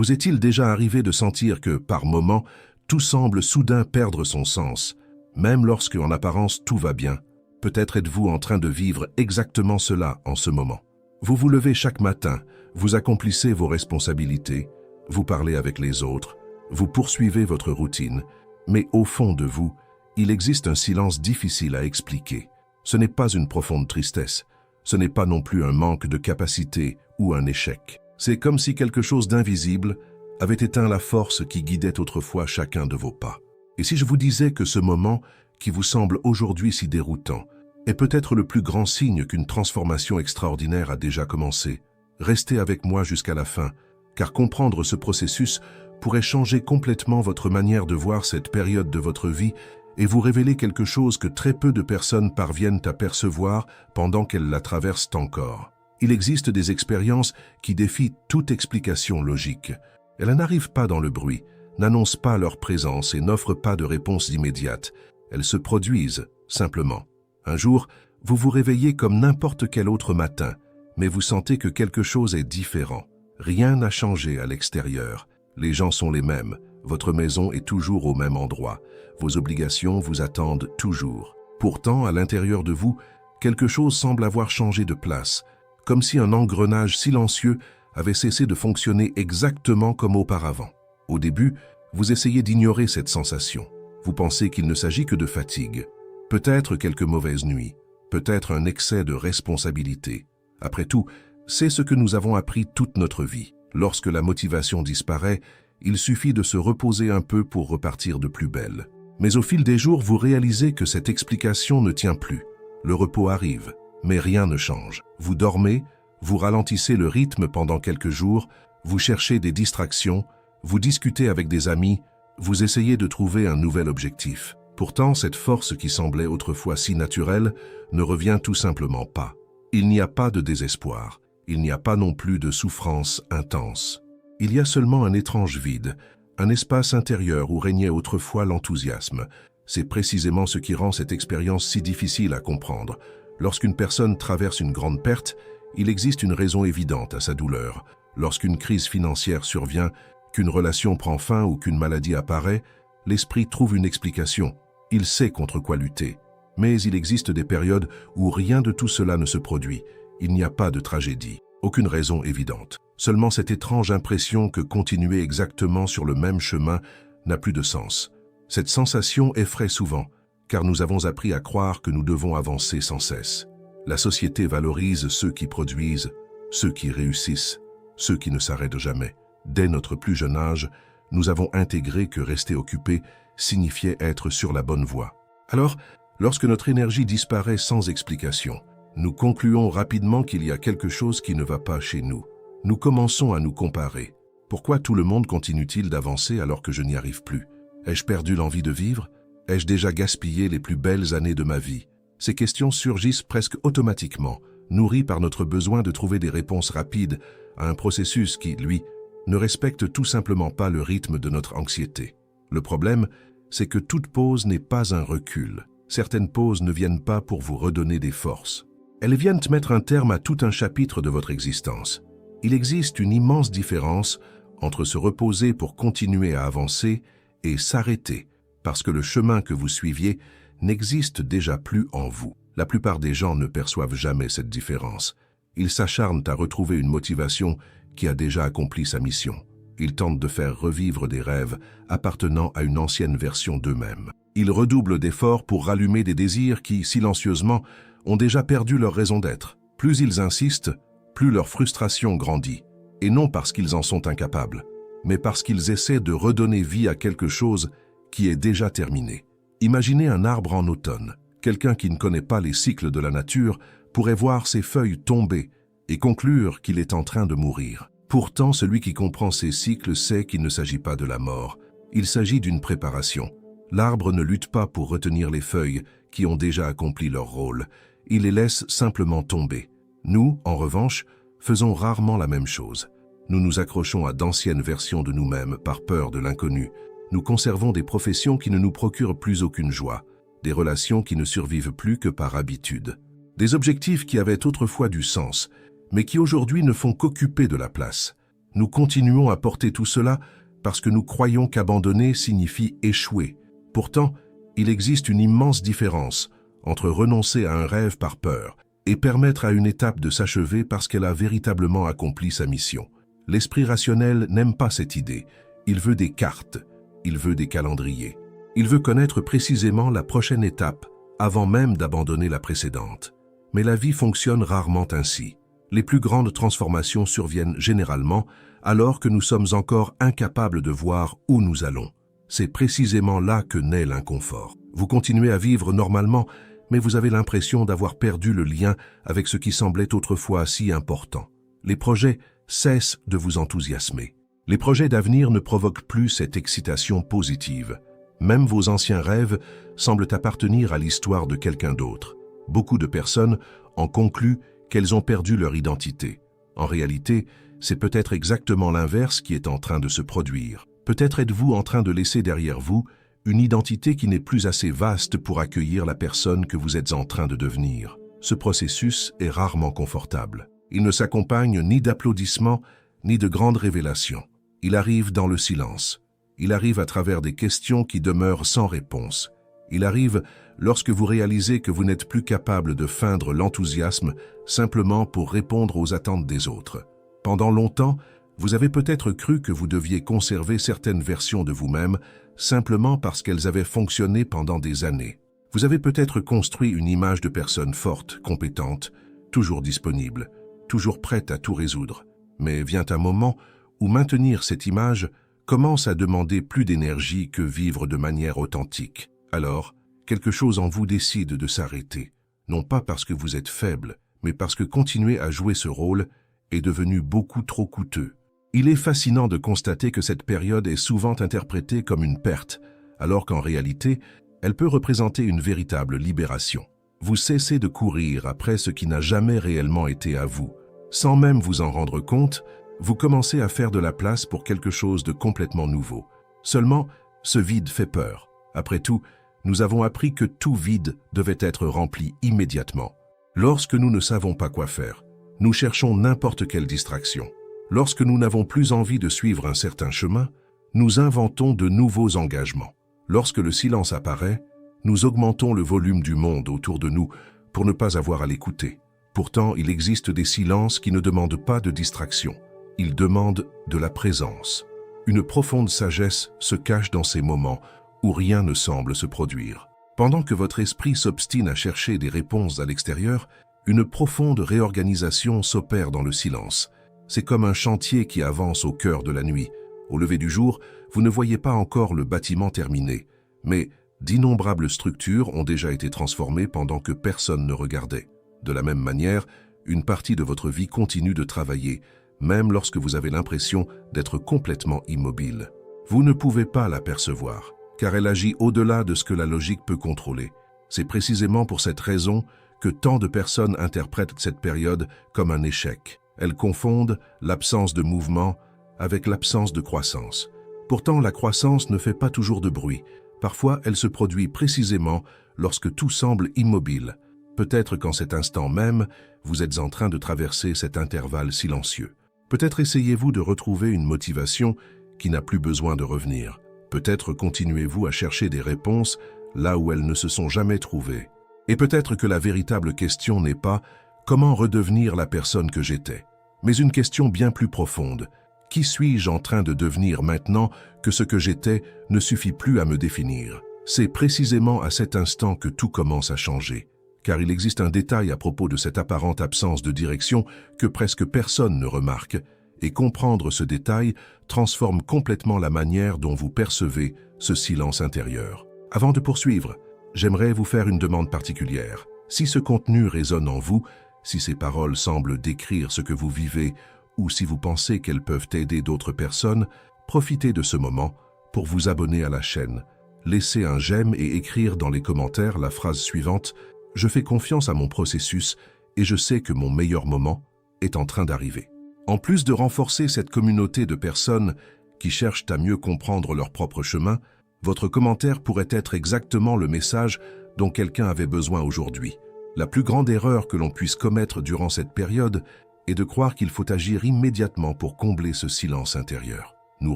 Vous est-il déjà arrivé de sentir que, par moments, tout semble soudain perdre son sens, même lorsque, en apparence, tout va bien? Peut-être êtes-vous en train de vivre exactement cela en ce moment. Vous vous levez chaque matin, vous accomplissez vos responsabilités, vous parlez avec les autres, vous poursuivez votre routine, mais au fond de vous, il existe un silence difficile à expliquer. Ce n'est pas une profonde tristesse, ce n'est pas non plus un manque de capacité ou un échec. C'est comme si quelque chose d'invisible avait éteint la force qui guidait autrefois chacun de vos pas. Et si je vous disais que ce moment, qui vous semble aujourd'hui si déroutant, est peut-être le plus grand signe qu'une transformation extraordinaire a déjà commencé, restez avec moi jusqu'à la fin, car comprendre ce processus pourrait changer complètement votre manière de voir cette période de votre vie et vous révéler quelque chose que très peu de personnes parviennent à percevoir pendant qu'elles la traversent encore. Il existe des expériences qui défient toute explication logique. Elles n'arrivent pas dans le bruit, n'annoncent pas leur présence et n'offrent pas de réponse immédiate. Elles se produisent, simplement. Un jour, vous vous réveillez comme n'importe quel autre matin, mais vous sentez que quelque chose est différent. Rien n'a changé à l'extérieur. Les gens sont les mêmes. Votre maison est toujours au même endroit. Vos obligations vous attendent toujours. Pourtant, à l'intérieur de vous, quelque chose semble avoir changé de place, comme si un engrenage silencieux avait cessé de fonctionner exactement comme auparavant. Au début, vous essayez d'ignorer cette sensation. Vous pensez qu'il ne s'agit que de fatigue, peut-être quelques mauvaises nuits, peut-être un excès de responsabilité. Après tout, c'est ce que nous avons appris toute notre vie. Lorsque la motivation disparaît, il suffit de se reposer un peu pour repartir de plus belle. Mais au fil des jours, vous réalisez que cette explication ne tient plus. Le repos arrive, mais rien ne change. Vous dormez, vous ralentissez le rythme pendant quelques jours, vous cherchez des distractions, vous discutez avec des amis, vous essayez de trouver un nouvel objectif. Pourtant, cette force qui semblait autrefois si naturelle ne revient tout simplement pas. Il n'y a pas de désespoir, il n'y a pas non plus de souffrance intense. Il y a seulement un étrange vide, un espace intérieur où régnait autrefois l'enthousiasme. C'est précisément ce qui rend cette expérience si difficile à comprendre. Lorsqu'une personne traverse une grande perte, il existe une raison évidente à sa douleur. Lorsqu'une crise financière survient, qu'une relation prend fin ou qu'une maladie apparaît, l'esprit trouve une explication. Il sait contre quoi lutter. Mais il existe des périodes où rien de tout cela ne se produit. Il n'y a pas de tragédie. Aucune raison évidente. Seulement cette étrange impression que continuer exactement sur le même chemin n'a plus de sens. Cette sensation effraie souvent, car nous avons appris à croire que nous devons avancer sans cesse. La société valorise ceux qui produisent, ceux qui réussissent, ceux qui ne s'arrêtent jamais. Dès notre plus jeune âge, nous avons intégré que rester occupé signifiait être sur la bonne voie. Alors, lorsque notre énergie disparaît sans explication, nous concluons rapidement qu'il y a quelque chose qui ne va pas chez nous. Nous commençons à nous comparer. Pourquoi tout le monde continue-t-il d'avancer alors que je n'y arrive plus? Ai-je perdu l'envie de vivre? Ai-je déjà gaspillé les plus belles années de ma vie? Ces questions surgissent presque automatiquement, nourries par notre besoin de trouver des réponses rapides à un processus qui, lui, ne respecte tout simplement pas le rythme de notre anxiété. Le problème, c'est que toute pause n'est pas un recul. Certaines pauses ne viennent pas pour vous redonner des forces. Elles viennent mettre un terme à tout un chapitre de votre existence. Il existe une immense différence entre se reposer pour continuer à avancer et s'arrêter, parce que le chemin que vous suiviez n'existe déjà plus en vous. La plupart des gens ne perçoivent jamais cette différence. Ils s'acharnent à retrouver une motivation qui a déjà accompli sa mission. Ils tentent de faire revivre des rêves appartenant à une ancienne version d'eux-mêmes. Ils redoublent d'efforts pour rallumer des désirs qui, silencieusement, ont déjà perdu leur raison d'être. Plus ils insistent, plus leur frustration grandit. Et non parce qu'ils en sont incapables, mais parce qu'ils essaient de redonner vie à quelque chose qui est déjà terminé. Imaginez un arbre en automne. Quelqu'un qui ne connaît pas les cycles de la nature pourrait voir ses feuilles tomber et conclure qu'il est en train de mourir. Pourtant, celui qui comprend ces cycles sait qu'il ne s'agit pas de la mort. Il s'agit d'une préparation. L'arbre ne lutte pas pour retenir les feuilles qui ont déjà accompli leur rôle. Il les laisse simplement tomber. Nous, en revanche, faisons rarement la même chose. Nous nous accrochons à d'anciennes versions de nous-mêmes par peur de l'inconnu. Nous conservons des professions qui ne nous procurent plus aucune joie, des relations qui ne survivent plus que par habitude, des objectifs qui avaient autrefois du sens, mais qui aujourd'hui ne font qu'occuper de la place. Nous continuons à porter tout cela parce que nous croyons qu'abandonner signifie échouer. Pourtant, il existe une immense différence entre renoncer à un rêve par peur et permettre à une étape de s'achever parce qu'elle a véritablement accompli sa mission. L'esprit rationnel n'aime pas cette idée. Il veut des cartes, il veut des calendriers. Il veut connaître précisément la prochaine étape avant même d'abandonner la précédente. Mais la vie fonctionne rarement ainsi. Les plus grandes transformations surviennent généralement alors que nous sommes encore incapables de voir où nous allons. C'est précisément là que naît l'inconfort. Vous continuez à vivre normalement, mais vous avez l'impression d'avoir perdu le lien avec ce qui semblait autrefois si important. Les projets cessent de vous enthousiasmer. Les projets d'avenir ne provoquent plus cette excitation positive. Même vos anciens rêves semblent appartenir à l'histoire de quelqu'un d'autre. Beaucoup de personnes en concluent qu'elles ont perdu leur identité. En réalité, c'est peut-être exactement l'inverse qui est en train de se produire. Peut-être êtes-vous en train de laisser derrière vous une identité qui n'est plus assez vaste pour accueillir la personne que vous êtes en train de devenir. Ce processus est rarement confortable. Il ne s'accompagne ni d'applaudissements, ni de grandes révélations. Il arrive dans le silence. Il arrive à travers des questions qui demeurent sans réponse. Il arrive lorsque vous réalisez que vous n'êtes plus capable de feindre l'enthousiasme simplement pour répondre aux attentes des autres. Pendant longtemps, vous avez peut-être cru que vous deviez conserver certaines versions de vous-même simplement parce qu'elles avaient fonctionné pendant des années. Vous avez peut-être construit une image de personne forte, compétente, toujours disponible, toujours prête à tout résoudre. Mais vient un moment où maintenir cette image commence à demander plus d'énergie que vivre de manière authentique. Alors, quelque chose en vous décide de s'arrêter, non pas parce que vous êtes faible, mais parce que continuer à jouer ce rôle est devenu beaucoup trop coûteux. Il est fascinant de constater que cette période est souvent interprétée comme une perte, alors qu'en réalité, elle peut représenter une véritable libération. Vous cessez de courir après ce qui n'a jamais réellement été à vous. Sans même vous en rendre compte, vous commencez à faire de la place pour quelque chose de complètement nouveau. Seulement, ce vide fait peur. Après tout, nous avons appris que tout vide devait être rempli immédiatement. Lorsque nous ne savons pas quoi faire, nous cherchons n'importe quelle distraction. Lorsque nous n'avons plus envie de suivre un certain chemin, nous inventons de nouveaux engagements. Lorsque le silence apparaît, nous augmentons le volume du monde autour de nous pour ne pas avoir à l'écouter. Pourtant, il existe des silences qui ne demandent pas de distraction. Ils demandent de la présence. Une profonde sagesse se cache dans ces moments où rien ne semble se produire. Pendant que votre esprit s'obstine à chercher des réponses à l'extérieur, une profonde réorganisation s'opère dans le silence. C'est comme un chantier qui avance au cœur de la nuit. Au lever du jour, vous ne voyez pas encore le bâtiment terminé, mais d'innombrables structures ont déjà été transformées pendant que personne ne regardait. De la même manière, une partie de votre vie continue de travailler, même lorsque vous avez l'impression d'être complètement immobile. Vous ne pouvez pas l'apercevoir, car elle agit au-delà de ce que la logique peut contrôler. C'est précisément pour cette raison que tant de personnes interprètent cette période comme un échec. Elles confondent l'absence de mouvement avec l'absence de croissance. Pourtant, la croissance ne fait pas toujours de bruit. Parfois, elle se produit précisément lorsque tout semble immobile. Peut-être qu'en cet instant même, vous êtes en train de traverser cet intervalle silencieux. Peut-être essayez-vous de retrouver une motivation qui n'a plus besoin de revenir. Peut-être continuez-vous à chercher des réponses là où elles ne se sont jamais trouvées. Et peut-être que la véritable question n'est pas « Comment redevenir la personne que j'étais ?» mais une question bien plus profonde. Qui suis-je en train de devenir maintenant que ce que j'étais ne suffit plus à me définir? C'est précisément à cet instant que tout commence à changer. Car il existe un détail à propos de cette apparente absence de direction que presque personne ne remarque, et comprendre ce détail transforme complètement la manière dont vous percevez ce silence intérieur. Avant de poursuivre, j'aimerais vous faire une demande particulière. Si ce contenu résonne en vous, si ces paroles semblent décrire ce que vous vivez ou si vous pensez qu'elles peuvent aider d'autres personnes, profitez de ce moment pour vous abonner à la chaîne. Laissez un j'aime et écrire dans les commentaires la phrase suivante « Je fais confiance à mon processus et je sais que mon meilleur moment est en train d'arriver ». En plus de renforcer cette communauté de personnes qui cherchent à mieux comprendre leur propre chemin, votre commentaire pourrait être exactement le message dont quelqu'un avait besoin aujourd'hui. La plus grande erreur que l'on puisse commettre durant cette période et de croire qu'il faut agir immédiatement pour combler ce silence intérieur. Nous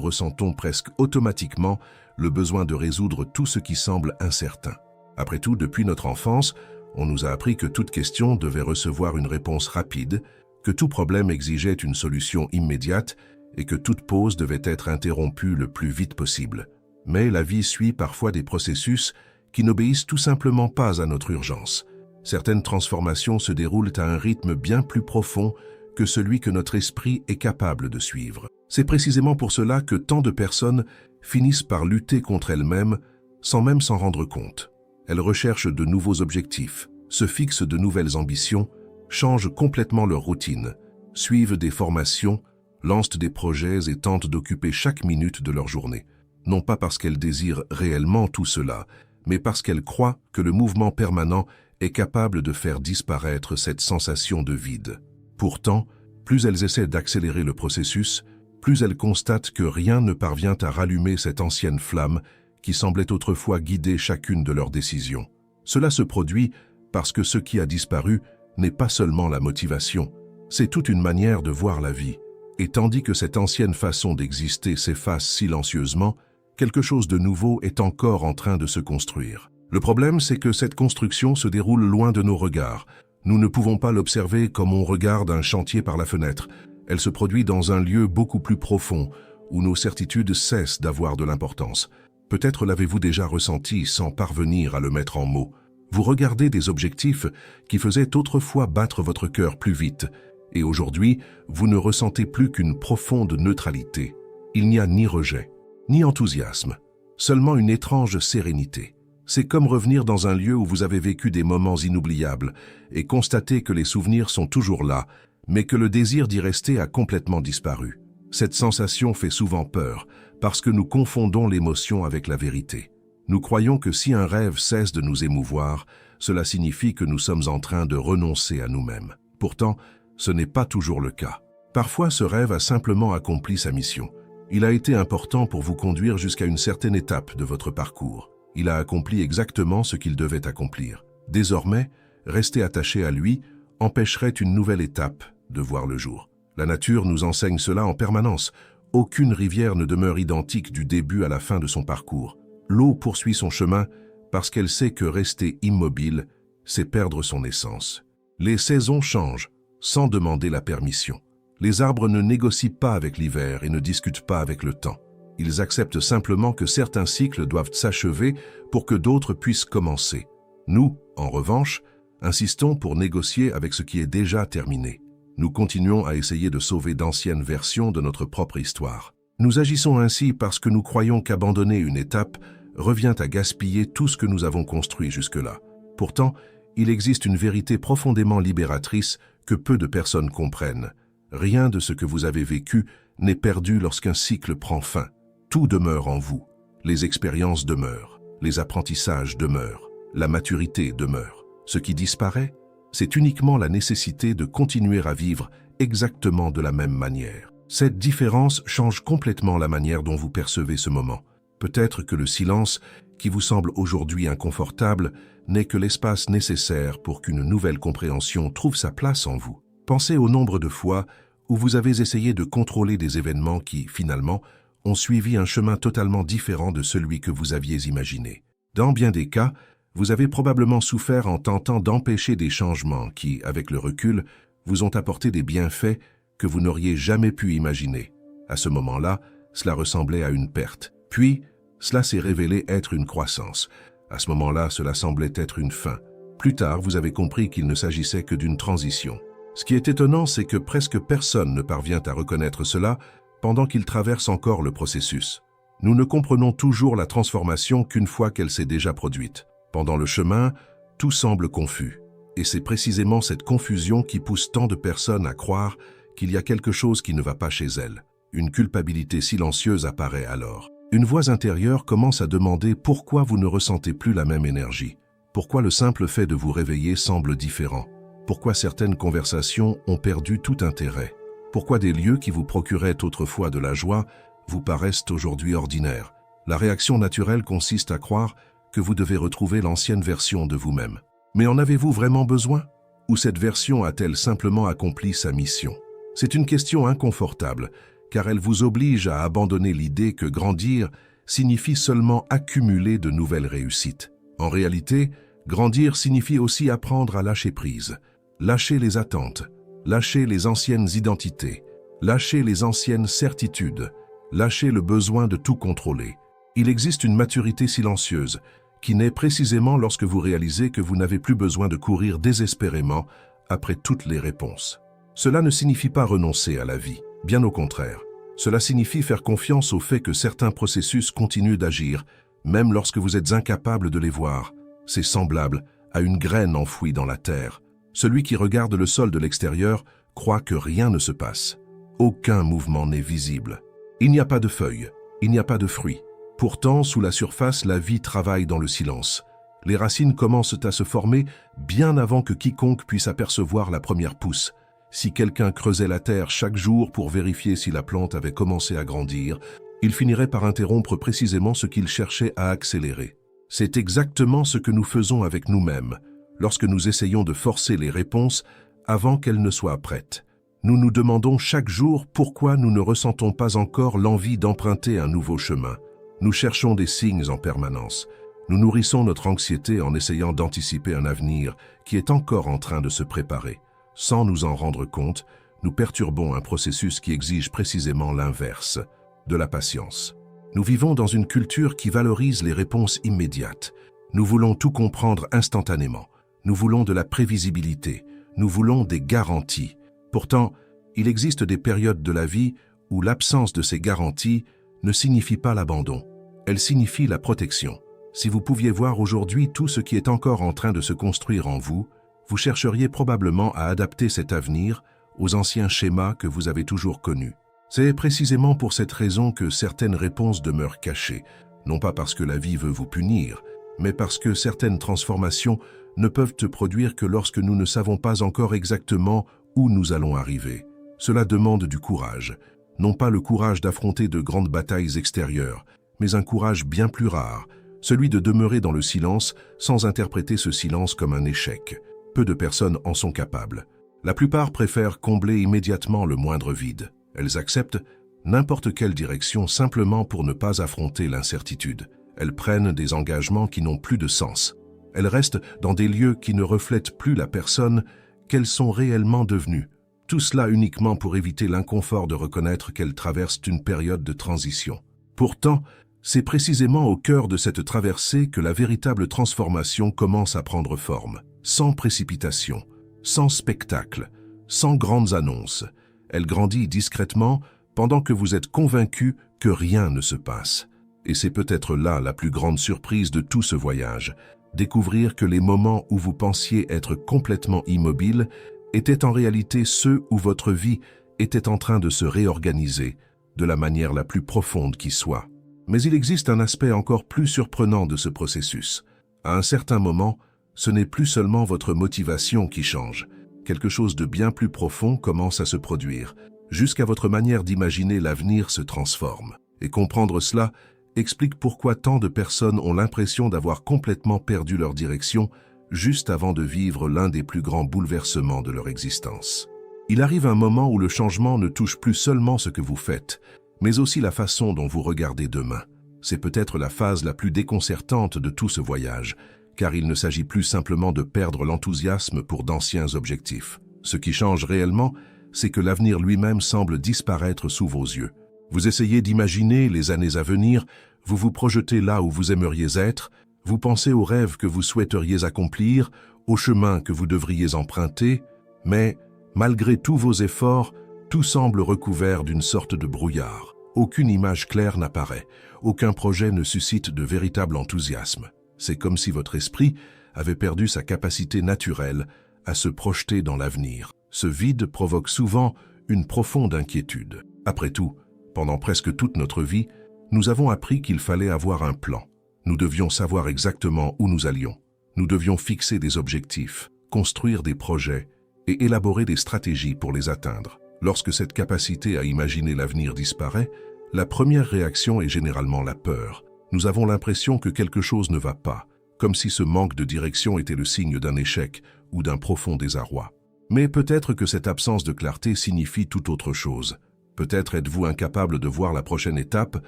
ressentons presque automatiquement le besoin de résoudre tout ce qui semble incertain. Après tout, depuis notre enfance, on nous a appris que toute question devait recevoir une réponse rapide, que tout problème exigeait une solution immédiate et que toute pause devait être interrompue le plus vite possible. Mais la vie suit parfois des processus qui n'obéissent tout simplement pas à notre urgence. Certaines transformations se déroulent à un rythme bien plus profond que celui que notre esprit est capable de suivre. C'est précisément pour cela que tant de personnes finissent par lutter contre elles-mêmes sans même s'en rendre compte. Elles recherchent de nouveaux objectifs, se fixent de nouvelles ambitions, changent complètement leur routine, suivent des formations, lancent des projets et tentent d'occuper chaque minute de leur journée. Non pas parce qu'elles désirent réellement tout cela, mais parce qu'elles croient que le mouvement permanent est capable de faire disparaître cette sensation de vide. Pourtant, plus elles essaient d'accélérer le processus, plus elles constatent que rien ne parvient à rallumer cette ancienne flamme qui semblait autrefois guider chacune de leurs décisions. Cela se produit parce que ce qui a disparu n'est pas seulement la motivation, c'est toute une manière de voir la vie. Et tandis que cette ancienne façon d'exister s'efface silencieusement, quelque chose de nouveau est encore en train de se construire. Le problème, c'est que cette construction se déroule loin de nos regards. Nous ne pouvons pas l'observer comme on regarde un chantier par la fenêtre. Elle se produit dans un lieu beaucoup plus profond, où nos certitudes cessent d'avoir de l'importance. Peut-être l'avez-vous déjà ressenti sans parvenir à le mettre en mots. Vous regardez des objectifs qui faisaient autrefois battre votre cœur plus vite, et aujourd'hui, vous ne ressentez plus qu'une profonde neutralité. Il n'y a ni rejet, ni enthousiasme, seulement une étrange sérénité. C'est comme revenir dans un lieu où vous avez vécu des moments inoubliables et constater que les souvenirs sont toujours là, mais que le désir d'y rester a complètement disparu. Cette sensation fait souvent peur, parce que nous confondons l'émotion avec la vérité. Nous croyons que si un rêve cesse de nous émouvoir, cela signifie que nous sommes en train de renoncer à nous-mêmes. Pourtant, ce n'est pas toujours le cas. Parfois, ce rêve a simplement accompli sa mission. Il a été important pour vous conduire jusqu'à une certaine étape de votre parcours. Il a accompli exactement ce qu'il devait accomplir. Désormais, rester attaché à lui empêcherait une nouvelle étape de voir le jour. La nature nous enseigne cela en permanence. Aucune rivière ne demeure identique du début à la fin de son parcours. L'eau poursuit son chemin parce qu'elle sait que rester immobile, c'est perdre son essence. Les saisons changent sans demander la permission. Les arbres ne négocient pas avec l'hiver et ne discutent pas avec le temps. Ils acceptent simplement que certains cycles doivent s'achever pour que d'autres puissent commencer. Nous, en revanche, insistons pour négocier avec ce qui est déjà terminé. Nous continuons à essayer de sauver d'anciennes versions de notre propre histoire. Nous agissons ainsi parce que nous croyons qu'abandonner une étape revient à gaspiller tout ce que nous avons construit jusque-là. Pourtant, il existe une vérité profondément libératrice que peu de personnes comprennent. Rien de ce que vous avez vécu n'est perdu lorsqu'un cycle prend fin. Tout demeure en vous. Les expériences demeurent, les apprentissages demeurent, la maturité demeure. Ce qui disparaît, c'est uniquement la nécessité de continuer à vivre exactement de la même manière. Cette différence change complètement la manière dont vous percevez ce moment. Peut-être que le silence, qui vous semble aujourd'hui inconfortable, n'est que l'espace nécessaire pour qu'une nouvelle compréhension trouve sa place en vous. Pensez au nombre de fois où vous avez essayé de contrôler des événements qui, finalement, ont suivi un chemin totalement différent de celui que vous aviez imaginé. Dans bien des cas, vous avez probablement souffert en tentant d'empêcher des changements qui, avec le recul, vous ont apporté des bienfaits que vous n'auriez jamais pu imaginer. À ce moment-là, cela ressemblait à une perte. Puis, cela s'est révélé être une croissance. À ce moment-là, cela semblait être une fin. Plus tard, vous avez compris qu'il ne s'agissait que d'une transition. Ce qui est étonnant, c'est que presque personne ne parvient à reconnaître cela pendant qu'il traverse encore le processus. Nous ne comprenons toujours la transformation qu'une fois qu'elle s'est déjà produite. Pendant le chemin, tout semble confus. Et c'est précisément cette confusion qui pousse tant de personnes à croire qu'il y a quelque chose qui ne va pas chez elles. Une culpabilité silencieuse apparaît alors. Une voix intérieure commence à demander pourquoi vous ne ressentez plus la même énergie. Pourquoi le simple fait de vous réveiller semble différent. Pourquoi certaines conversations ont perdu tout intérêt. Pourquoi des lieux qui vous procuraient autrefois de la joie vous paraissent aujourd'hui ordinaires. La réaction naturelle consiste à croire que vous devez retrouver l'ancienne version de vous-même. Mais en avez-vous vraiment besoin? ou cette version a-t-elle simplement accompli sa mission? C'est une question inconfortable, car elle vous oblige à abandonner l'idée que grandir signifie seulement accumuler de nouvelles réussites. En réalité, grandir signifie aussi apprendre à lâcher prise, lâcher les attentes, lâcher les anciennes identités, lâcher les anciennes certitudes, lâcher le besoin de tout contrôler. Il existe une maturité silencieuse qui naît précisément lorsque vous réalisez que vous n'avez plus besoin de courir désespérément après toutes les réponses. Cela ne signifie pas renoncer à la vie, bien au contraire. Cela signifie faire confiance au fait que certains processus continuent d'agir, même lorsque vous êtes incapable de les voir. C'est semblable à une graine enfouie dans la terre. Celui qui regarde le sol de l'extérieur croit que rien ne se passe. Aucun mouvement n'est visible. Il n'y a pas de feuilles, il n'y a pas de fruits. Pourtant, sous la surface, la vie travaille dans le silence. Les racines commencent à se former bien avant que quiconque puisse apercevoir la première pousse. Si quelqu'un creusait la terre chaque jour pour vérifier si la plante avait commencé à grandir, il finirait par interrompre précisément ce qu'il cherchait à accélérer. C'est exactement ce que nous faisons avec nous-mêmes, lorsque nous essayons de forcer les réponses avant qu'elles ne soient prêtes. Nous nous demandons chaque jour pourquoi nous ne ressentons pas encore l'envie d'emprunter un nouveau chemin. Nous cherchons des signes en permanence. Nous nourrissons notre anxiété en essayant d'anticiper un avenir qui est encore en train de se préparer. Sans nous en rendre compte, nous perturbons un processus qui exige précisément l'inverse, de la patience. Nous vivons dans une culture qui valorise les réponses immédiates. Nous voulons tout comprendre instantanément. Nous voulons de la prévisibilité. Nous voulons des garanties. Pourtant, il existe des périodes de la vie où l'absence de ces garanties ne signifie pas l'abandon. Elle signifie la protection. Si vous pouviez voir aujourd'hui tout ce qui est encore en train de se construire en vous, vous chercheriez probablement à adapter cet avenir aux anciens schémas que vous avez toujours connus. C'est précisément pour cette raison que certaines réponses demeurent cachées, non pas parce que la vie veut vous punir, mais parce que certaines transformations ne peuvent se produire que lorsque nous ne savons pas encore exactement où nous allons arriver. Cela demande du courage, non pas le courage d'affronter de grandes batailles extérieures, mais un courage bien plus rare, celui de demeurer dans le silence sans interpréter ce silence comme un échec. Peu de personnes en sont capables. La plupart préfèrent combler immédiatement le moindre vide. Elles acceptent n'importe quelle direction simplement pour ne pas affronter l'incertitude. Elles prennent des engagements qui n'ont plus de sens. Elles restent dans des lieux qui ne reflètent plus la personne qu'elles sont réellement devenues. Tout cela uniquement pour éviter l'inconfort de reconnaître qu'elles traversent une période de transition. Pourtant, c'est précisément au cœur de cette traversée que la véritable transformation commence à prendre forme. Sans précipitation, sans spectacle, sans grandes annonces. Elle grandit discrètement pendant que vous êtes convaincu que rien ne se passe. Et c'est peut-être là la plus grande surprise de tout ce voyage, découvrir que les moments où vous pensiez être complètement immobile étaient en réalité ceux où votre vie était en train de se réorganiser de la manière la plus profonde qui soit. Mais il existe un aspect encore plus surprenant de ce processus. À un certain moment, ce n'est plus seulement votre motivation qui change. Quelque chose de bien plus profond commence à se produire, jusqu'à votre manière d'imaginer l'avenir se transforme. Et comprendre cela explique pourquoi tant de personnes ont l'impression d'avoir complètement perdu leur direction juste avant de vivre l'un des plus grands bouleversements de leur existence. Il arrive un moment où le changement ne touche plus seulement ce que vous faites, mais aussi la façon dont vous regardez demain. C'est peut-être la phase la plus déconcertante de tout ce voyage, car il ne s'agit plus simplement de perdre l'enthousiasme pour d'anciens objectifs. Ce qui change réellement, c'est que l'avenir lui-même semble disparaître sous vos yeux. Vous essayez d'imaginer les années à venir, vous vous projetez là où vous aimeriez être, vous pensez aux rêves que vous souhaiteriez accomplir, aux chemins que vous devriez emprunter, mais malgré tous vos efforts, tout semble recouvert d'une sorte de brouillard. Aucune image claire n'apparaît, aucun projet ne suscite de véritable enthousiasme. C'est comme si votre esprit avait perdu sa capacité naturelle à se projeter dans l'avenir. Ce vide provoque souvent une profonde inquiétude. Après tout, pendant presque toute notre vie, nous avons appris qu'il fallait avoir un plan. Nous devions savoir exactement où nous allions. Nous devions fixer des objectifs, construire des projets et élaborer des stratégies pour les atteindre. Lorsque cette capacité à imaginer l'avenir disparaît, la première réaction est généralement la peur. Nous avons l'impression que quelque chose ne va pas, comme si ce manque de direction était le signe d'un échec ou d'un profond désarroi. Mais peut-être que cette absence de clarté signifie tout autre chose. Peut-être êtes-vous incapable de voir la prochaine étape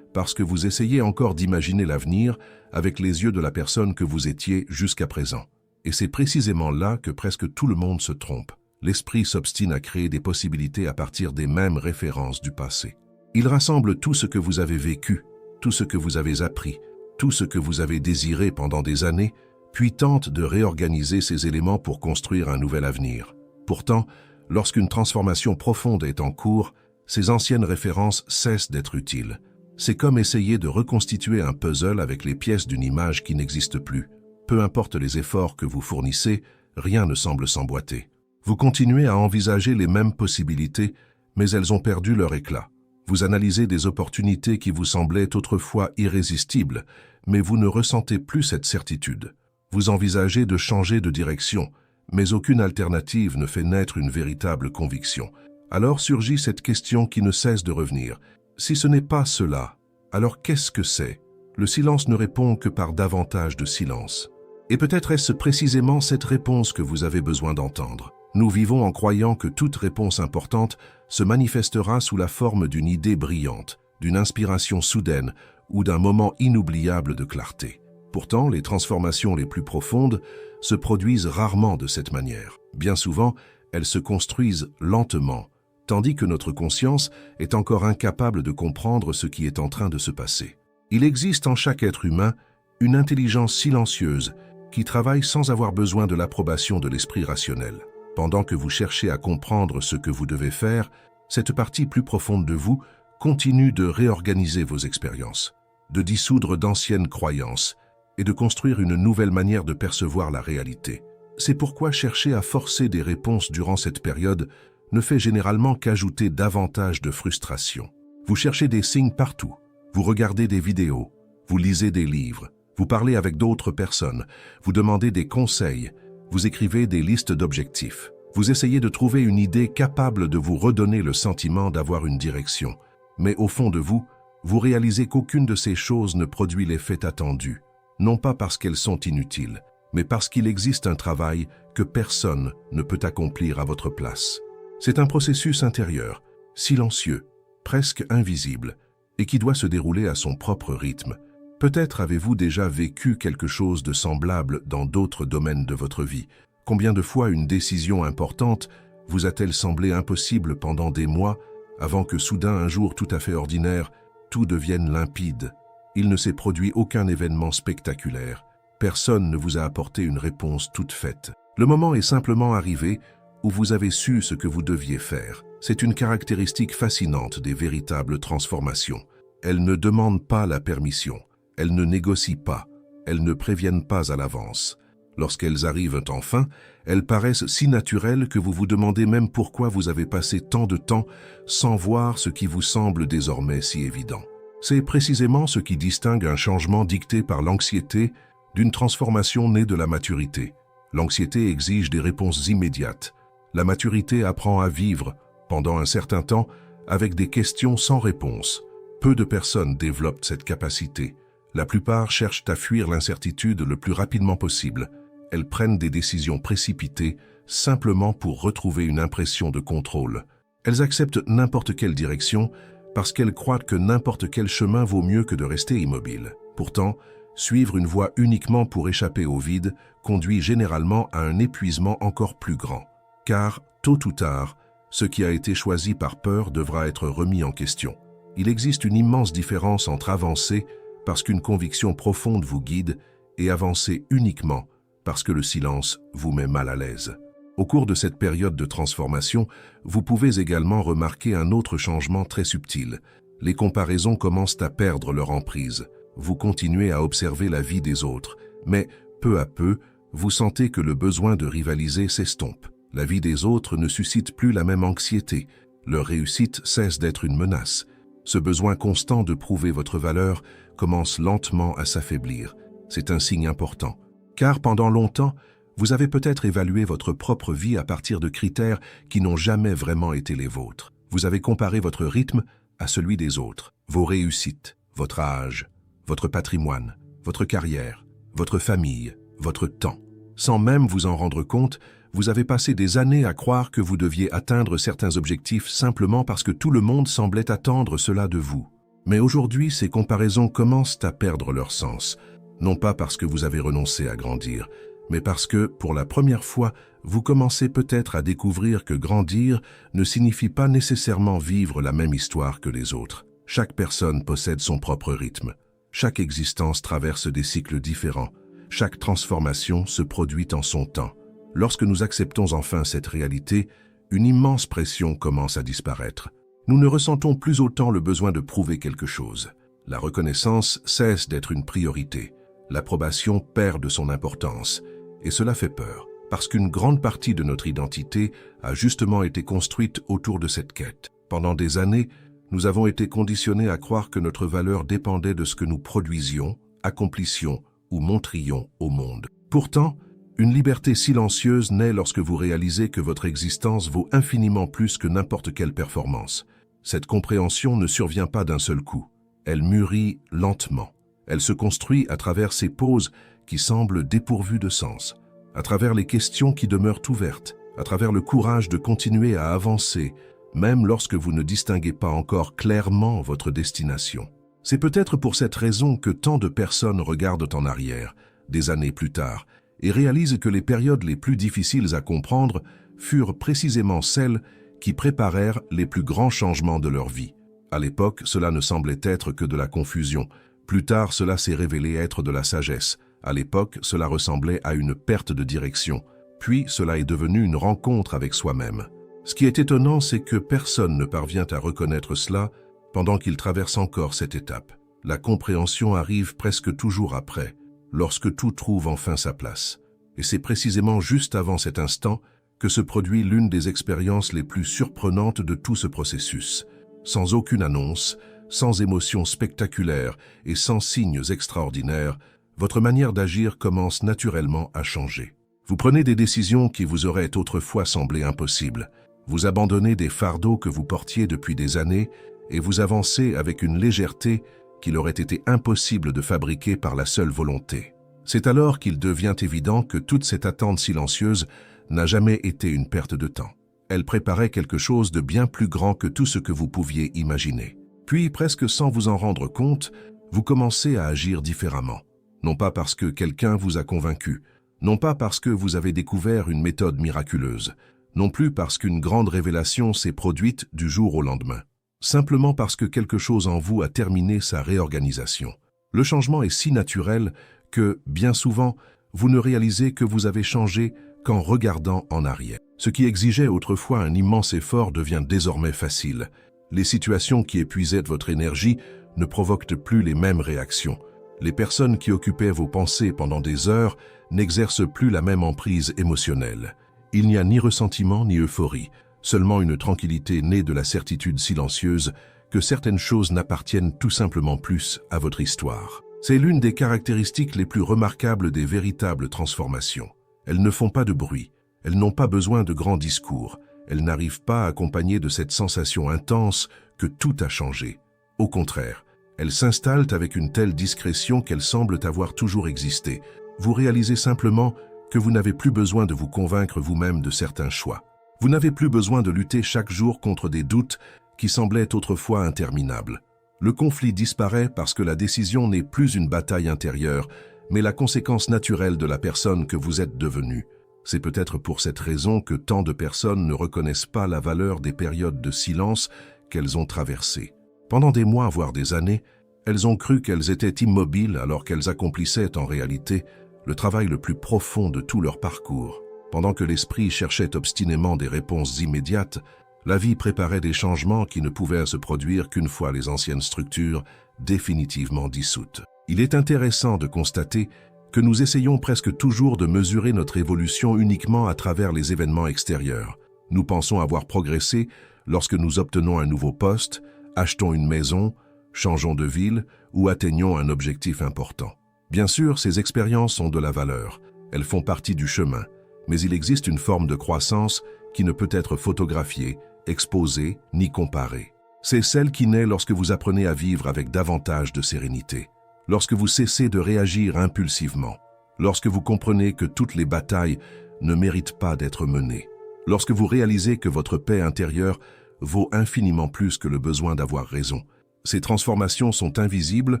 parce que vous essayez encore d'imaginer l'avenir avec les yeux de la personne que vous étiez jusqu'à présent. Et c'est précisément là que presque tout le monde se trompe. L'esprit s'obstine à créer des possibilités à partir des mêmes références du passé. Il rassemble tout ce que vous avez vécu, tout ce que vous avez appris, tout ce que vous avez désiré pendant des années, puis tente de réorganiser ces éléments pour construire un nouvel avenir. Pourtant, lorsqu'une transformation profonde est en cours, ces anciennes références cessent d'être utiles. C'est comme essayer de reconstituer un puzzle avec les pièces d'une image qui n'existe plus. Peu importe les efforts que vous fournissez, rien ne semble s'emboîter. Vous continuez à envisager les mêmes possibilités, mais elles ont perdu leur éclat. Vous analysez des opportunités qui vous semblaient autrefois irrésistibles, mais vous ne ressentez plus cette certitude. Vous envisagez de changer de direction, mais aucune alternative ne fait naître une véritable conviction. Alors surgit cette question qui ne cesse de revenir. Si ce n'est pas cela, alors qu'est-ce que c'est? Le silence ne répond que par davantage de silence. Et peut-être est-ce précisément cette réponse que vous avez besoin d'entendre. Nous vivons en croyant que toute réponse importante se manifestera sous la forme d'une idée brillante, d'une inspiration soudaine ou d'un moment inoubliable de clarté. Pourtant, les transformations les plus profondes se produisent rarement de cette manière. Bien souvent, elles se construisent lentement, tandis que notre conscience est encore incapable de comprendre ce qui est en train de se passer. Il existe en chaque être humain une intelligence silencieuse qui travaille sans avoir besoin de l'approbation de l'esprit rationnel. Pendant que vous cherchez à comprendre ce que vous devez faire, cette partie plus profonde de vous continue de réorganiser vos expériences, de dissoudre d'anciennes croyances et de construire une nouvelle manière de percevoir la réalité. C'est pourquoi chercher à forcer des réponses durant cette période ne fait généralement qu'ajouter davantage de frustration. Vous cherchez des signes partout, vous regardez des vidéos, vous lisez des livres, vous parlez avec d'autres personnes, vous demandez des conseils, vous écrivez des listes d'objectifs. Vous essayez de trouver une idée capable de vous redonner le sentiment d'avoir une direction. Mais au fond de vous, vous réalisez qu'aucune de ces choses ne produit l'effet attendu. Non pas parce qu'elles sont inutiles, mais parce qu'il existe un travail que personne ne peut accomplir à votre place. C'est un processus intérieur, silencieux, presque invisible, et qui doit se dérouler à son propre rythme. Peut-être avez-vous déjà vécu quelque chose de semblable dans d'autres domaines de votre vie. Combien de fois une décision importante vous a-t-elle semblé impossible pendant des mois, avant que soudain un jour tout à fait ordinaire, tout devienne limpide? Il ne s'est produit aucun événement spectaculaire. Personne ne vous a apporté une réponse toute faite. Le moment est simplement arrivé où vous avez su ce que vous deviez faire. C'est une caractéristique fascinante des véritables transformations. Elles ne demandent pas la permission. Elles ne négocient pas, elles ne préviennent pas à l'avance. Lorsqu'elles arrivent enfin, elles paraissent si naturelles que vous vous demandez même pourquoi vous avez passé tant de temps sans voir ce qui vous semble désormais si évident. C'est précisément ce qui distingue un changement dicté par l'anxiété d'une transformation née de la maturité. L'anxiété exige des réponses immédiates. La maturité apprend à vivre, pendant un certain temps, avec des questions sans réponse. Peu de personnes développent cette capacité. La plupart cherchent à fuir l'incertitude le plus rapidement possible. Elles prennent des décisions précipitées simplement pour retrouver une impression de contrôle. Elles acceptent n'importe quelle direction parce qu'elles croient que n'importe quel chemin vaut mieux que de rester immobile. Pourtant, suivre une voie uniquement pour échapper au vide conduit généralement à un épuisement encore plus grand. Car, tôt ou tard, ce qui a été choisi par peur devra être remis en question. Il existe une immense différence entre avancer parce qu'une conviction profonde vous guide et avancer uniquement parce que le silence vous met mal à l'aise. Au cours de cette période de transformation, vous pouvez également remarquer un autre changement très subtil. Les comparaisons commencent à perdre leur emprise. Vous continuez à observer la vie des autres, mais peu à peu, vous sentez que le besoin de rivaliser s'estompe. La vie des autres ne suscite plus la même anxiété. Leur réussite cesse d'être une menace. Ce besoin constant de prouver votre valeur commence lentement à s'affaiblir. C'est un signe important. Car pendant longtemps, vous avez peut-être évalué votre propre vie à partir de critères qui n'ont jamais vraiment été les vôtres. Vous avez comparé votre rythme à celui des autres, vos réussites, votre âge, votre patrimoine, votre carrière, votre famille, votre temps. Sans même vous en rendre compte, vous avez passé des années à croire que vous deviez atteindre certains objectifs simplement parce que tout le monde semblait attendre cela de vous. Mais aujourd'hui, ces comparaisons commencent à perdre leur sens, non pas parce que vous avez renoncé à grandir, mais parce que, pour la première fois, vous commencez peut-être à découvrir que grandir ne signifie pas nécessairement vivre la même histoire que les autres. Chaque personne possède son propre rythme. Chaque existence traverse des cycles différents. Chaque transformation se produit en son temps. Lorsque nous acceptons enfin cette réalité, une immense pression commence à disparaître. Nous ne ressentons plus autant le besoin de prouver quelque chose. La reconnaissance cesse d'être une priorité. L'approbation perd de son importance. Et cela fait peur, parce qu'une grande partie de notre identité a justement été construite autour de cette quête. Pendant des années, nous avons été conditionnés à croire que notre valeur dépendait de ce que nous produisions, accomplissions ou montrions au monde. Pourtant, une liberté silencieuse naît lorsque vous réalisez que votre existence vaut infiniment plus que n'importe quelle performance. Cette compréhension ne survient pas d'un seul coup. Elle mûrit lentement. Elle se construit à travers ces pauses qui semblent dépourvues de sens, à travers les questions qui demeurent ouvertes, à travers le courage de continuer à avancer, même lorsque vous ne distinguez pas encore clairement votre destination. C'est peut-être pour cette raison que tant de personnes regardent en arrière, des années plus tard, et réalisent que les périodes les plus difficiles à comprendre furent précisément celles qui préparèrent les plus grands changements de leur vie. À l'époque, cela ne semblait être que de la confusion. Plus tard, cela s'est révélé être de la sagesse. À l'époque, cela ressemblait à une perte de direction. Puis, cela est devenu une rencontre avec soi-même. Ce qui est étonnant, c'est que personne ne parvient à reconnaître cela pendant qu'il traverse encore cette étape. La compréhension arrive presque toujours après, lorsque tout trouve enfin sa place. Et c'est précisément juste avant cet instant que se produit l'une des expériences les plus surprenantes de tout ce processus. Sans aucune annonce, sans émotion spectaculaire et sans signes extraordinaires, votre manière d'agir commence naturellement à changer. Vous prenez des décisions qui vous auraient autrefois semblé impossibles. Vous abandonnez des fardeaux que vous portiez depuis des années et vous avancez avec une légèreté qu'il aurait été impossible de fabriquer par la seule volonté. C'est alors qu'il devient évident que toute cette attente silencieuse n'a jamais été une perte de temps. Elle préparait quelque chose de bien plus grand que tout ce que vous pouviez imaginer. Puis, presque sans vous en rendre compte, vous commencez à agir différemment. Non pas parce que quelqu'un vous a convaincu, non pas parce que vous avez découvert une méthode miraculeuse, non plus parce qu'une grande révélation s'est produite du jour au lendemain. Simplement parce que quelque chose en vous a terminé sa réorganisation. Le changement est si naturel que, bien souvent, vous ne réalisez que vous avez changé qu'en regardant en arrière. Ce qui exigeait autrefois un immense effort devient désormais facile. Les situations qui épuisaient votre énergie ne provoquent plus les mêmes réactions. Les personnes qui occupaient vos pensées pendant des heures n'exercent plus la même emprise émotionnelle. Il n'y a ni ressentiment ni euphorie, seulement une tranquillité née de la certitude silencieuse que certaines choses n'appartiennent tout simplement plus à votre histoire. C'est l'une des caractéristiques les plus remarquables des véritables transformations. Elles ne font pas de bruit, elles n'ont pas besoin de grands discours, elles n'arrivent pas accompagnées de cette sensation intense que tout a changé. Au contraire, elles s'installent avec une telle discrétion qu'elles semblent avoir toujours existé. Vous réalisez simplement que vous n'avez plus besoin de vous convaincre vous-même de certains choix. Vous n'avez plus besoin de lutter chaque jour contre des doutes qui semblaient autrefois interminables. Le conflit disparaît parce que la décision n'est plus une bataille intérieure, mais la conséquence naturelle de la personne que vous êtes devenue. C'est peut-être pour cette raison que tant de personnes ne reconnaissent pas la valeur des périodes de silence qu'elles ont traversées. Pendant des mois, voire des années, elles ont cru qu'elles étaient immobiles alors qu'elles accomplissaient en réalité le travail le plus profond de tout leur parcours. Pendant que l'esprit cherchait obstinément des réponses immédiates, la vie préparait des changements qui ne pouvaient se produire qu'une fois les anciennes structures définitivement dissoutes. Il est intéressant de constater que nous essayons presque toujours de mesurer notre évolution uniquement à travers les événements extérieurs. Nous pensons avoir progressé lorsque nous obtenons un nouveau poste, achetons une maison, changeons de ville ou atteignons un objectif important. Bien sûr, ces expériences ont de la valeur, elles font partie du chemin, mais il existe une forme de croissance qui ne peut être photographiée, exposée ni comparée. C'est celle qui naît lorsque vous apprenez à vivre avec davantage de sérénité, lorsque vous cessez de réagir impulsivement, lorsque vous comprenez que toutes les batailles ne méritent pas d'être menées, lorsque vous réalisez que votre paix intérieure vaut infiniment plus que le besoin d'avoir raison. Ces transformations sont invisibles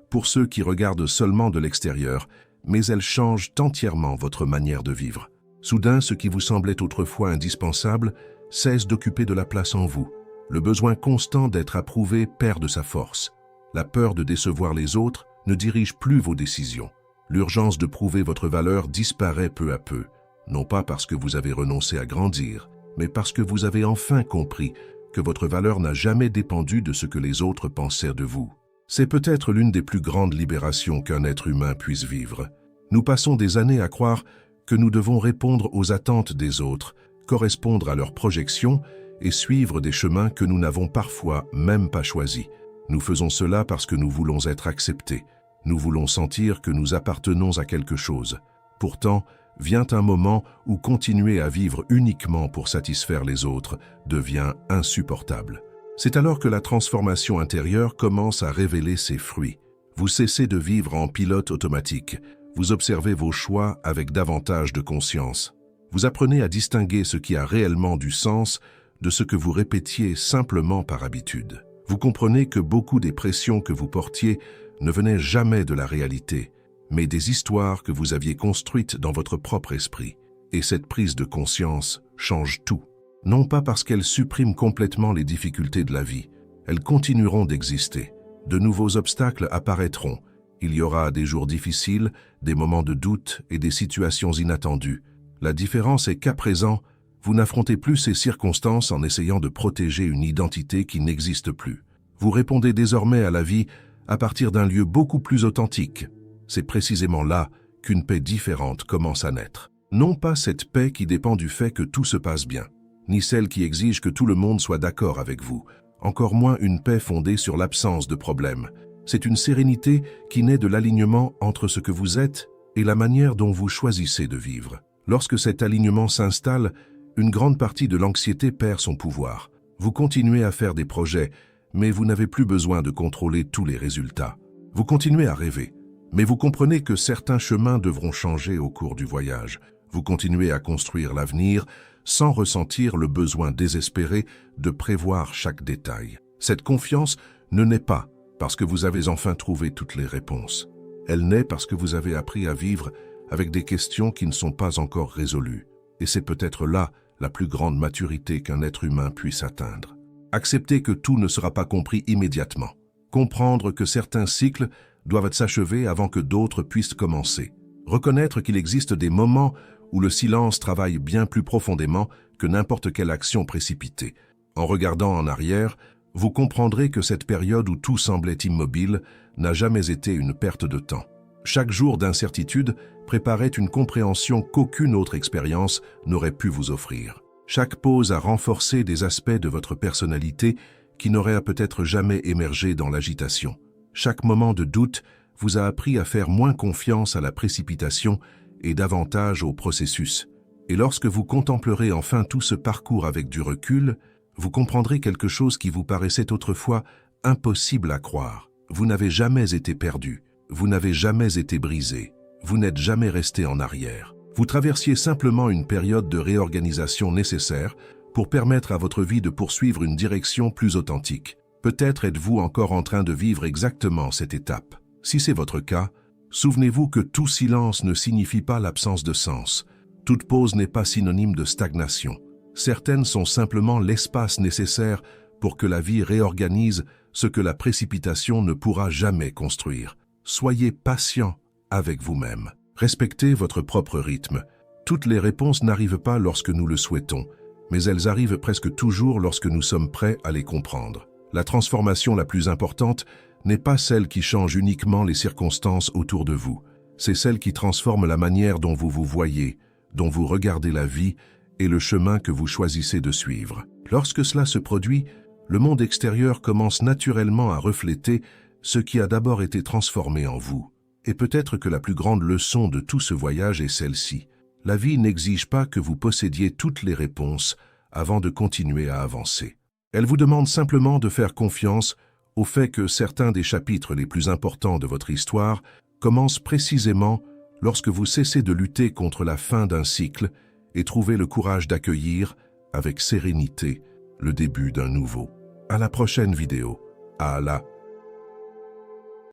pour ceux qui regardent seulement de l'extérieur, mais elles changent entièrement votre manière de vivre. Soudain, ce qui vous semblait autrefois indispensable cesse d'occuper de la place en vous. Le besoin constant d'être approuvé perd de sa force. La peur de décevoir les autres ne dirige plus vos décisions. L'urgence de prouver votre valeur disparaît peu à peu, non pas parce que vous avez renoncé à grandir, mais parce que vous avez enfin compris que votre valeur n'a jamais dépendu de ce que les autres pensaient de vous. C'est peut-être l'une des plus grandes libérations qu'un être humain puisse vivre. Nous passons des années à croire que nous devons répondre aux attentes des autres, correspondre à leurs projections et suivre des chemins que nous n'avons parfois même pas choisis. Nous faisons cela parce que nous voulons être acceptés. Nous voulons sentir que nous appartenons à quelque chose. Pourtant, vient un moment où continuer à vivre uniquement pour satisfaire les autres devient insupportable. C'est alors que la transformation intérieure commence à révéler ses fruits. Vous cessez de vivre en pilote automatique. Vous observez vos choix avec davantage de conscience. Vous apprenez à distinguer ce qui a réellement du sens de ce que vous répétiez simplement par habitude. Vous comprenez que beaucoup des pressions que vous portiez ne venaient jamais de la réalité, mais des histoires que vous aviez construites dans votre propre esprit. Et cette prise de conscience change tout. Non pas parce qu'elle supprime complètement les difficultés de la vie, elles continueront d'exister. De nouveaux obstacles apparaîtront. Il y aura des jours difficiles, des moments de doute et des situations inattendues. La différence est qu'à présent, vous n'affrontez plus ces circonstances en essayant de protéger une identité qui n'existe plus. Vous répondez désormais à la vie à partir d'un lieu beaucoup plus authentique. C'est précisément là qu'une paix différente commence à naître. Non pas cette paix qui dépend du fait que tout se passe bien, ni celle qui exige que tout le monde soit d'accord avec vous, encore moins une paix fondée sur l'absence de problèmes. C'est une sérénité qui naît de l'alignement entre ce que vous êtes et la manière dont vous choisissez de vivre. Lorsque cet alignement s'installe, une grande partie de l'anxiété perd son pouvoir. Vous continuez à faire des projets, mais vous n'avez plus besoin de contrôler tous les résultats. Vous continuez à rêver, mais vous comprenez que certains chemins devront changer au cours du voyage. Vous continuez à construire l'avenir sans ressentir le besoin désespéré de prévoir chaque détail. Cette confiance ne naît pas parce que vous avez enfin trouvé toutes les réponses. Elle naît parce que vous avez appris à vivre avec des questions qui ne sont pas encore résolues. Et c'est peut-être là la plus grande maturité qu'un être humain puisse atteindre. Accepter que tout ne sera pas compris immédiatement. Comprendre que certains cycles doivent s'achever avant que d'autres puissent commencer. Reconnaître qu'il existe des moments où le silence travaille bien plus profondément que n'importe quelle action précipitée. En regardant en arrière, vous comprendrez que cette période où tout semblait immobile n'a jamais été une perte de temps. Chaque jour d'incertitude préparait une compréhension qu'aucune autre expérience n'aurait pu vous offrir. Chaque pause a renforcé des aspects de votre personnalité qui n'auraient peut-être jamais émergé dans l'agitation. Chaque moment de doute vous a appris à faire moins confiance à la précipitation et davantage au processus. Et lorsque vous contemplerez enfin tout ce parcours avec du recul, vous comprendrez quelque chose qui vous paraissait autrefois impossible à croire. Vous n'avez jamais été perdu, vous n'avez jamais été brisé, vous n'êtes jamais resté en arrière. Vous traversiez simplement une période de réorganisation nécessaire pour permettre à votre vie de poursuivre une direction plus authentique. Peut-être êtes-vous encore en train de vivre exactement cette étape. Si c'est votre cas, souvenez-vous que tout silence ne signifie pas l'absence de sens. Toute pause n'est pas synonyme de stagnation. Certaines sont simplement l'espace nécessaire pour que la vie réorganise ce que la précipitation ne pourra jamais construire. Soyez patient avec vous-même. Respectez votre propre rythme. Toutes les réponses n'arrivent pas lorsque nous le souhaitons, mais elles arrivent presque toujours lorsque nous sommes prêts à les comprendre. La transformation la plus importante n'est pas celle qui change uniquement les circonstances autour de vous. C'est celle qui transforme la manière dont vous vous voyez, dont vous regardez la vie et le chemin que vous choisissez de suivre. Lorsque cela se produit, le monde extérieur commence naturellement à refléter ce qui a d'abord été transformé en vous. Et peut-être que la plus grande leçon de tout ce voyage est celle-ci. La vie n'exige pas que vous possédiez toutes les réponses avant de continuer à avancer. Elle vous demande simplement de faire confiance au fait que certains des chapitres les plus importants de votre histoire commencent précisément lorsque vous cessez de lutter contre la fin d'un cycle et trouvez le courage d'accueillir, avec sérénité, le début d'un nouveau. À la prochaine vidéo. À Allah.